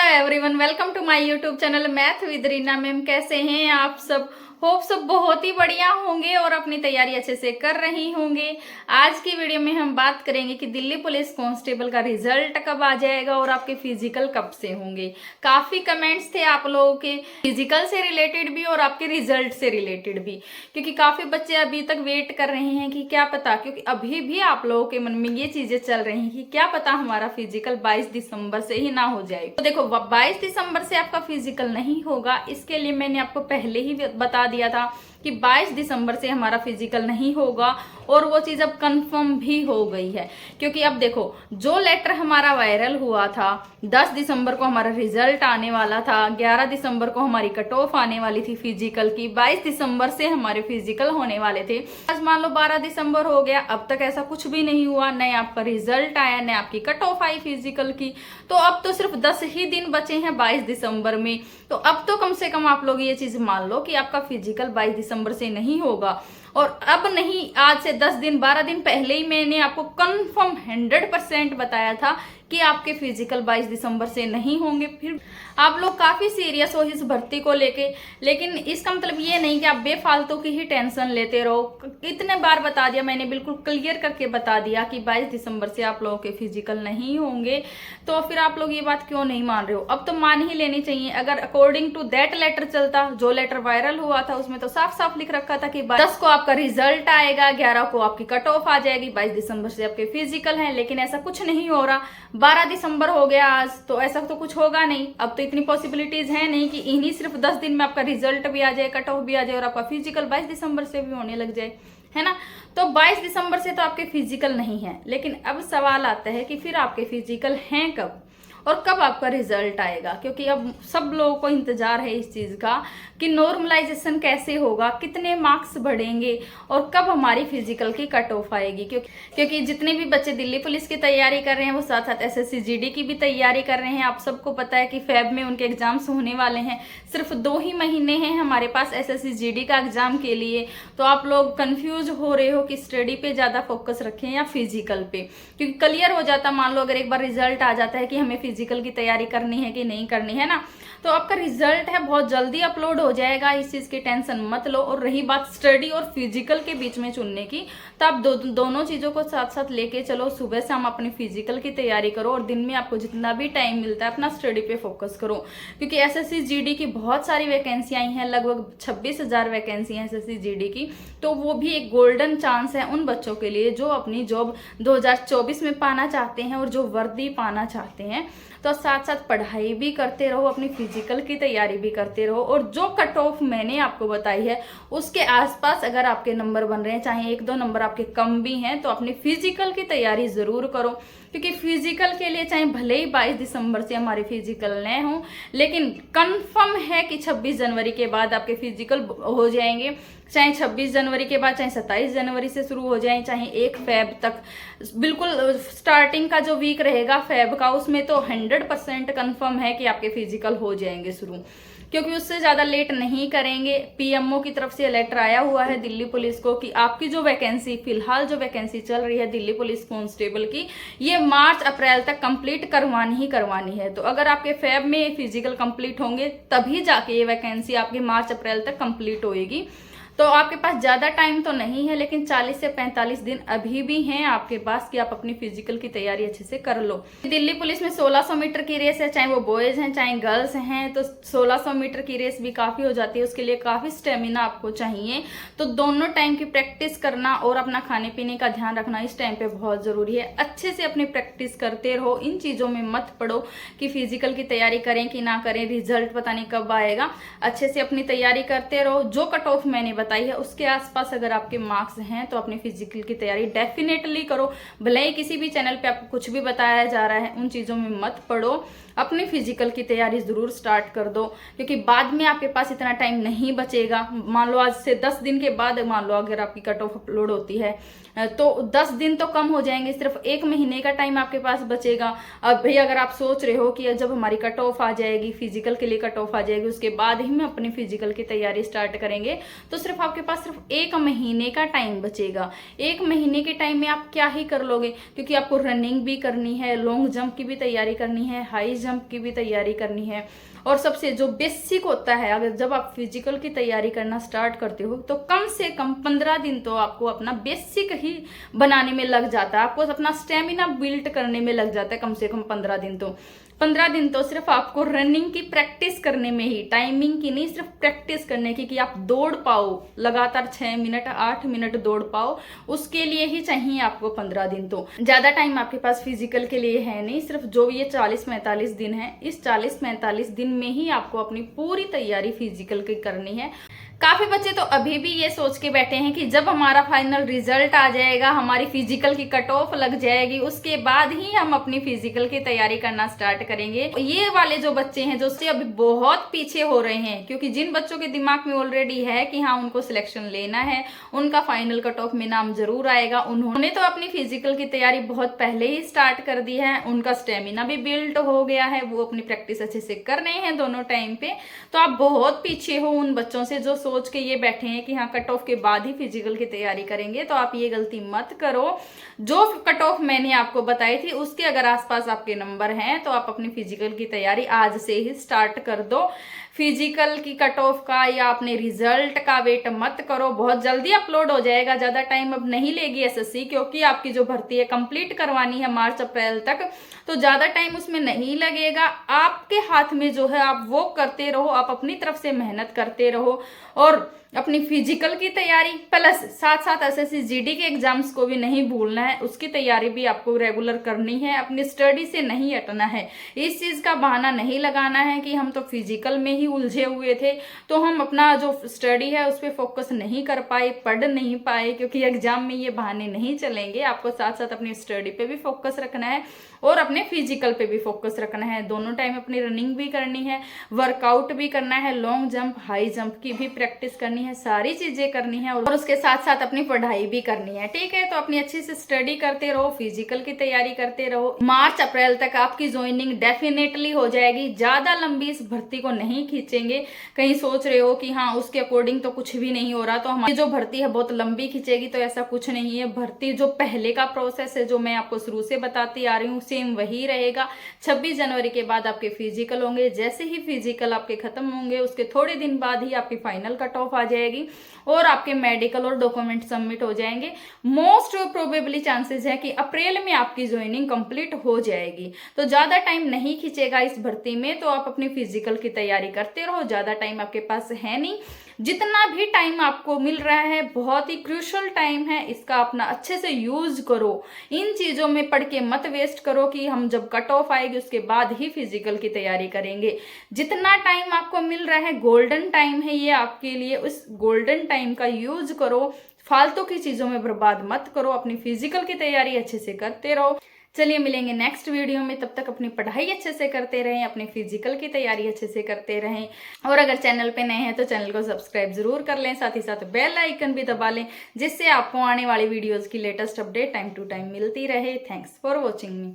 Everyone, welcome to my YouTube channel math with Reena ma'am. कैसे हैं आप सब? होप सब बहुत ही बढ़िया होंगे और अपनी तैयारी अच्छे से कर रही होंगे। आज की वीडियो में हम बात करेंगे कि दिल्ली पुलिस कांस्टेबल का रिजल्ट कब आ जाएगा और आपके फिजिकल कब से होंगे। काफी कमेंट्स थे आप लोगों के फिजिकल से रिलेटेड भी और आपके रिजल्ट से रिलेटेड भी, क्योंकि काफी बच्चे अभी तक वेट कर रहे हैं कि क्या पता, क्योंकि अभी भी आप लोगों के मन में ये चीजें चल रही हैं कि क्या पता हमारा फिजिकल 22 दिसंबर से ही ना हो जाए। तो देखो, 22 दिसंबर से आपका फिजिकल नहीं होगा, इसके लिए मैंने आपको पहले ही बता दिया था कि 22 दिसंबर से हमारा फिजिकल नहीं होगा और वो चीज अब कंफर्म भी हो गई है। क्योंकि अब देखो, जो लेटर हमारा वायरल हुआ था, 10 दिसंबर को हमारा रिजल्ट आने वाला था, 11 दिसंबर को हमारी कट ऑफ आने वाली थी फिजिकल की, 22 दिसंबर से हमारे फिजिकल होने वाले थे। आज मान लो 12 दिसंबर हो गया, अब तक ऐसा कुछ भी नहीं हुआ, न आपका रिजल्ट आया, न आपकी कट ऑफ आई फिजिकल की। तो अब तो सिर्फ 10 ही दिन बचे हैं 22 दिसंबर में। तो अब तो कम से कम आप लोग ये चीज मान लो कि आपका फिजिकल 22 दिसंबर से नहीं होगा। और अब नहीं, आज से 10 दिन 12 दिन पहले ही मैंने आपको कंफर्म 100% बताया था कि आपके फिजिकल 22 दिसंबर से नहीं होंगे। फिर आप लोग काफी सीरियस हो इस भर्ती को लेके, लेकिन इसका मतलब ये नहीं कि आप बेफालतू की ही टेंशन लेते रहो। कितने बार बता दिया मैंने, बिल्कुल क्लियर करके बता दिया कि 22 दिसंबर से आप लोगों के फिजिकल नहीं होंगे। तो फिर आप लोग ये बात क्यों नहीं मान रहे हो? अब तो मान ही लेनी चाहिए। अगर अकॉर्डिंग टू दैट लेटर चलता, जो लेटर वायरल हुआ था उसमें तो साफ साफ लिख रखा था कि 10 को आपका रिजल्ट आएगा, 11 को आपकी कट ऑफ आ जाएगी, 22 दिसंबर से आपके फिजिकल है। लेकिन ऐसा कुछ नहीं हो रहा। 12 दिसंबर हो गया आज, तो ऐसा तो कुछ होगा नहीं। अब तो इतनी पॉसिबिलिटीज है नहीं कि इन्हीं सिर्फ 10 दिन में आपका रिजल्ट भी आ जाए, कट ऑफ भी आ जाए और आपका फिजिकल 22 दिसंबर से भी होने लग जाए, है ना। तो 22 दिसंबर से तो आपके फिजिकल नहीं है। लेकिन अब सवाल आता है कि फिर आपके फिजिकल हैं कब और कब आपका रिजल्ट आएगा। क्योंकि अब सब लोगों को इंतजार है इस चीज का कि नॉर्मलाइजेशन कैसे होगा, कितने मार्क्स बढ़ेंगे और कब हमारी फिजिकल की कट ऑफ आएगी। क्योंकि जितने भी बच्चे दिल्ली पुलिस की तैयारी कर रहे हैं वो साथ साथ एसएससी जीडी की भी तैयारी कर रहे हैं। आप सबको पता है कि फेब में उनके एग्जाम्स होने वाले हैं। सिर्फ 2 ही महीने हैं हमारे पास एसएससी जीडी का एग्जाम के लिए। तो आप लोग कंफ्यूज हो रहे हो कि स्टडी पे ज्यादा फोकस रखें या फिजिकल पे, क्योंकि क्लियर हो जाता मान लो अगर एक बार रिजल्ट आ जाता है कि हमें फिजिकल की तैयारी करनी है कि नहीं करनी है ना, तो आपका रिजल्ट है बहुत जल्दी अपलोड हो जाएगा। इस चीज की टेंशन मत लो। और रही बात स्टडी और फिजिकल के बीच में चुनने की, तो आप दोनों चीजों को साथ साथ लेके चलो। सुबह से हम अपनी फिजिकल की तैयारी करो और दिन में आपको जितना भी टाइम मिलता है अपना स्टडी पे फोकस करो। क्योंकि एसएससी जीडी की बहुत सारी वैकेंसी आई हैं, लगभग 26,000 वैकेंसी है एसएससी जीडी की। तो वो भी एक गोल्डन चांस है उन बच्चों के लिए जो अपनी जॉब 2024 में पाना चाहते हैं और जो वर्दी पाना चाहते हैं। तो साथ साथ पढ़ाई भी करते रहो, अपनी फिजिकल की तैयारी भी करते रहो। और जो कट ऑफ मैंने आपको बताई है उसके आसपास अगर आपके नंबर बन रहे हैं, चाहे 1-2 नंबर आपके कम भी हैं, तो अपनी फिजिकल की तैयारी जरूर करो। क्योंकि फिजिकल के लिए चाहे भले ही 22 दिसंबर से हमारे फिजिकल न हो, लेकिन कंफर्म है कि 26 जनवरी के बाद आपके फिजिकल हो जाएंगे। चाहे 26 जनवरी के बाद, चाहे 27 जनवरी से शुरू हो जाए, चाहे 1 फेब तक, बिल्कुल स्टार्टिंग का जो वीक रहेगा फेब का, उसमें तो 100% कंफर्म है कि आपके फिजिकल हो जाएंगे शुरू। क्योंकि उससे ज्यादा लेट नहीं करेंगे। पीएमओ की तरफ से लेटर आया हुआ है दिल्ली पुलिस को कि आपकी जो वैकेंसी, फिलहाल जो वैकेंसी चल रही है दिल्ली पुलिस कांस्टेबल की, ये मार्च अप्रैल तक कंप्लीट करवानी ही करवानी है। तो अगर आपके फेब में फिजिकल कंप्लीट होंगे तभी जाके ये वैकेंसी आपकी मार्च अप्रैल तक कंप्लीट होएगी। तो आपके पास ज्यादा टाइम तो नहीं है, लेकिन 40 से 45 दिन अभी भी हैं आपके पास कि आप अपनी फिजिकल की तैयारी अच्छे से कर लो। दिल्ली पुलिस में 1600 मीटर की रेस है, चाहे वो बॉयज हैं चाहे गर्ल्स हैं। तो 1600 मीटर की रेस भी काफी हो जाती है, उसके लिए काफी स्टेमिना आपको चाहिए। तो दोनों टाइम की प्रैक्टिस करना और अपना खाने पीने का ध्यान रखना इस टाइम पे बहुत जरूरी है। अच्छे से अपनी प्रैक्टिस करते रहो, इन चीजों में मत पड़ो कि फिजिकल की तैयारी करें कि ना करें, रिजल्ट पता नहीं कब आएगा। अच्छे से अपनी तैयारी करते रहो। जो कट ऑफ मैंने बताई है उसके आसपास अगर आपके मार्क्स हैं तो अपनी फिजिकल की तैयारी डेफिनेटली करो। भले ही किसी भी चैनल पे आपको कुछ भी बताया जा रहा है, उन चीजों में मत पड़ो, अपनी फिजिकल की तैयारी जरूर स्टार्ट कर दो। क्योंकि बाद में आपके पास इतना टाइम नहीं बचेगा। मान लो आज से 10 दिन के बाद मान लो अगर आपकी कट ऑफ अपलोड होती है तो 10 दिन तो कम हो जाएंगे, सिर्फ 1 महीने का टाइम आपके पास बचेगा। अब भाई अगर आप सोच रहे हो कि जब हमारी कट ऑफ आ जाएगी, फिजिकल के लिए कट ऑफ आ जाएगी, उसके बाद ही हम अपनी फिजिकल की तैयारी स्टार्ट करेंगे, तो सिर्फ सिर्फ आपके पास सिर्फ 1 महीने का टाइम बचेगा। 1 महीने के टाइम में आप क्या ही कर लोगे, क्योंकि आपको रनिंग भी करनी है, लॉन्ग जंप की भी तैयारी करनी है, हाई जंप की भी तैयारी करनी है। और सबसे जो बेसिक होता है, अगर जब आप फिजिकल की तैयारी करना स्टार्ट करते हो तो कम से कम 15 दिन तो आपको अपना बेसिक ही बनाने में लग जाता है, आपको अपना स्टेमिना बिल्ड करने में लग जाता है कम से कम 15 दिन। तो 15 दिन तो सिर्फ आपको रनिंग की प्रैक्टिस करने में ही, टाइमिंग की नहीं, सिर्फ प्रैक्टिस करने की, कि आप दौड़ पाओ लगातार 6 मिनट 8 मिनट दौड़ पाओ, उसके लिए ही चाहिए आपको 15 दिन। तो ज्यादा टाइम आपके पास फिजिकल के लिए है नहीं, सिर्फ जो ये 40-45 दिन है, इस 40-45 दिन में ही आपको अपनी पूरी तैयारी फिजिकल की करनी है। काफी बच्चे तो अभी भी ये सोच के बैठे हैं कि जब हमारा फाइनल रिजल्ट आ जाएगा, हमारी फिजिकल की कट ऑफ लग जाएगी, उसके बाद ही हम अपनी फिजिकल की तैयारी करना स्टार्ट करेंगे। ये वाले जो बच्चे हैं जो उससे अभी बहुत पीछे हो रहे हैं, क्योंकि जिन बच्चों के दिमाग में ऑलरेडी है कि हाँ उनको सिलेक्शन लेना है, उनका फाइनल कट ऑफ में नाम जरूर आएगा, उन्होंने तो अपनी फिजिकल की तैयारी बहुत पहले ही स्टार्ट कर दी है, उनका स्टेमिना भी बिल्ड हो गया है, वो अपनी प्रैक्टिस अच्छे से कर रहे हैं दोनों टाइम पे। तो आप बहुत पीछे हो उन बच्चों से जो सोच के ये बैठे हैं कि हाँ कट ऑफ के बाद ही फिजिकल की तैयारी करेंगे। तो आप ये गलती मत करो। जो कट ऑफ मैंने आपको बताई थी उसके अगर आसपास आपके नंबर हैं तो आप अपनी फिजिकल की तैयारी आज से ही स्टार्ट कर दो। फिजिकल की कट ऑफ का या अपने रिजल्ट का वेट मत करो, बहुत जल्दी अपलोड हो जाएगा, ज्यादा टाइम अब नहीं लेगी एसएससी, क्योंकि आपकी जो भर्ती है कंप्लीट करवानी है मार्च अप्रैल तक, तो ज्यादा टाइम उसमें नहीं लगेगा। आपके हाथ में जो है आप वो करते रहो, आप अपनी तरफ से मेहनत करते रहो और अपनी फिजिकल की तैयारी प्लस साथ साथ एसएससी जीडी के एग्जाम्स को भी नहीं भूलना है, उसकी तैयारी भी आपको रेगुलर करनी है, अपनी स्टडी से नहीं हटना है। इस चीज का बहाना नहीं लगाना है कि हम तो फिजिकल में ही उलझे हुए थे तो हम अपना जो स्टडी है उस पर फोकस नहीं कर पाए, पढ़ नहीं पाए, क्योंकि एग्जाम में ये बहाने नहीं चलेंगे। आपको साथ साथ अपनी स्टडी पे भी फोकस रखना है और अपने फिजिकल पे भी फोकस रखना है। दोनों टाइम अपनी रनिंग भी करनी है, वर्कआउट भी करना है, लॉन्ग जंप हाई जंप की भी प्रैक्टिस करनी है, सारी चीजें करनी है और उसके साथ साथ अपनी पढ़ाई भी करनी है। ठीक है, तो अपनी अच्छी से स्टडी करते रहो, फिजिकल की तैयारी करते रहो। मार्च अप्रैल तक आपकी ज्वाइनिंग डेफिनेटली हो जाएगी। ज्यादा लंबी इस भर्ती को नहीं खींचेंगे। कहीं सोच रहे हो कि हाँ उसके अकॉर्डिंग तो कुछ भी नहीं हो रहा, तो हमारी जो भर्ती है बहुत लंबी खींचेगी, तो ऐसा कुछ नहीं है। भर्ती जो पहले का प्रोसेस है जो मैं आपको शुरू से बताती आ रही हूँ सेम वही रहेगा। 26 जनवरी के बाद आपके फिजिकल होंगे, जैसे ही फिजिकल आपके खत्म होंगे उसके थोड़े दिन बाद ही आपकी फाइनल कट ऑफ आ जाएगी और आपके मेडिकल और डॉक्यूमेंट सबमिट हो जाएंगे। मोस्ट प्रोबेबली चांसेस है कि अप्रैल में आपकी ज्वाइनिंग कंप्लीट हो जाएगी। तो ज्यादा टाइम नहीं खींचेगा इस भर्ती में, तो आप अपनी फिजिकल की तैयारी करते रहो। ज्यादा टाइम आपके पास है नहीं, जितना भी टाइम आपको मिल रहा है बहुत ही क्रूशियल टाइम है, इसका अपना अच्छे से यूज करो। इन चीजों में पढ़ के मत वेस्ट करो कि हम जब कट ऑफ आएगी उसके बाद ही फिजिकल की तैयारी करेंगे। जितना टाइम आपको मिल रहा है गोल्डन टाइम है ये आपके लिए, उस गोल्डन टाइम का यूज करो, फालतू की चीजों में बर्बाद मत करो। अपनी फिजिकल की तैयारी अच्छे से करते रहो। चलिए मिलेंगे नेक्स्ट वीडियो में, तब तक अपनी पढ़ाई अच्छे से करते रहें, अपने फिजिकल की तैयारी अच्छे से करते रहें और अगर चैनल पे नए हैं तो चैनल को सब्सक्राइब जरूर कर लें, साथ ही साथ बेल आइकन भी दबा लें, जिससे आपको आने वाली वीडियोस की latest update time to time मिलती रहे। Thanks for watching me.